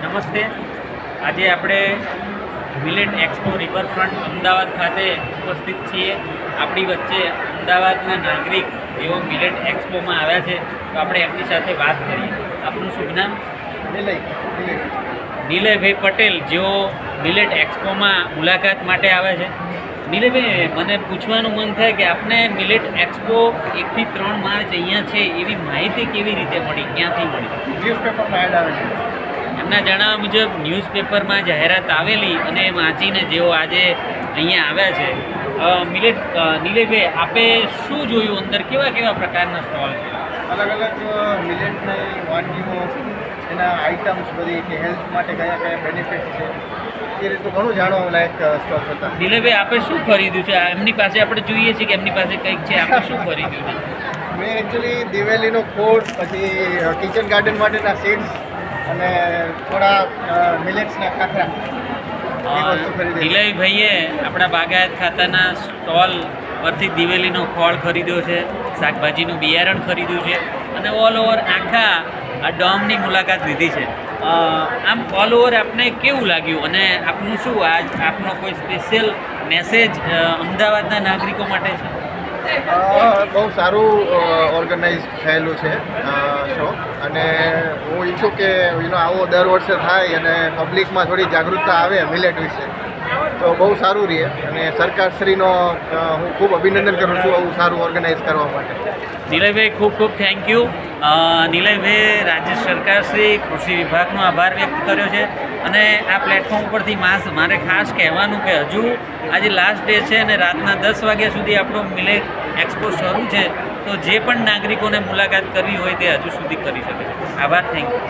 નમસ્તે. આજે આપણે મિલેટ એક્સપો રિવરફ્રન્ટ અમદાવાદ ખાતે ઉપસ્થિત છીએ. આપણી વચ્ચે અમદાવાદના નાગરિક જેઓ મિલેટ એક્સપોમાં આવ્યા છે, તો આપણે એમની સાથે વાત કરીએ. આપનું શુભ નામ? નિલયભાઈ પટેલ, જેઓ મિલેટ એક્સપોમાં મુલાકાત માટે આવ્યા છે. નિલયભાઈ, મને પૂછવાનું મન થાય કે આપને મિલેટ એક્સપો 1 થી 3 માર્ચ અહીંયા છે એવી માહિતી કેવી રીતે મળી, ક્યાંથી મળી? ન્યૂઝપેપરમાં એડ આવે છે. એમના જણાવ્યા મુજબ ન્યૂઝપેપરમાં જાહેરાત આવેલી અને વાંચીને જેઓ આજે અહીંયા આવ્યા છે. નિલયભાઈ, આપે શું જોયું અંદર? કેવા કેવા પ્રકારના સ્ટોલ છે? અલગ અલગ મિલેટની વાનગીઓ, એના આઇટમ્સ બધી કે હેલ્થ માટે કયા કયા બેનિફિટ્સ છે એ રીતે ઘણું જાણવા લાયક સ્ટોલ્સ હતા. નિલયભાઈ, આપે શું ખરીદ્યું છે? એમની પાસે આપણે જોઈએ છીએ કે એમની પાસે કંઈક છે, આપણે શું ખરીદ્યું છે? મેં એકચ્યુઅલી દિવેલીનો ખોળ, પછી કિચન ગાર્ડન માટેના સીડ્સ અને થોડા મિલેટ્સના ખાખરા એ વસ્તુ ખરીદી. નિલયભાઈએ આપણા બાગાયત ખાતાના સ્ટોલ પરથી દિવેલીનો ખોળ ખરીદ્યો છે, શાકભાજીનું બિયારણ ખરીદ્યું છે અને ઓલ ઓવર આખા આ ડોમની મુલાકાત લીધી છે. આમ ઓલ ઓવર આપને કેવું લાગ્યું અને આપનું શું આપનો કોઈ સ્પેશિયલ મેસેજ અમદાવાદના નાગરિકો માટે છે? બહુ સારું ઓર્ગેનાઇઝ થયેલું છે શો, અને હું ઈચ્છું કે આવો દર વર્ષે થાય અને પબ્લિકમાં થોડી જાગૃતતા આવે મિલેટ વિશે, તો બહુ સારું રહે. અને સરકારશ્રીનો હું ખૂબ અભિનંદન કરું છું આવું સારું ઓર્ગેનાઇઝ કરવા માટે. નિલયભાઈ, ખૂબ ખૂબ થેન્ક યુ. નિલયભાઈ રાજ્ય સરકારશ્રી કૃષિ વિભાગનો આભાર વ્યક્ત કર્યો છે. અને આ પ્લેટફોર્મ ઉપરથી મારે ખાસ કહેવાનું કે હજુ આજે લાસ્ટ ડે છે અને રાતના 10 વાગ્યા સુધી આપણો મિલેટ એક્સપો શરૂ છે, તો જે પણ નાગરિકોને મુલાકાત કરવી હોય તે હજુ સુધી કરી શકે છે. આભાર, થેન્ક યુ.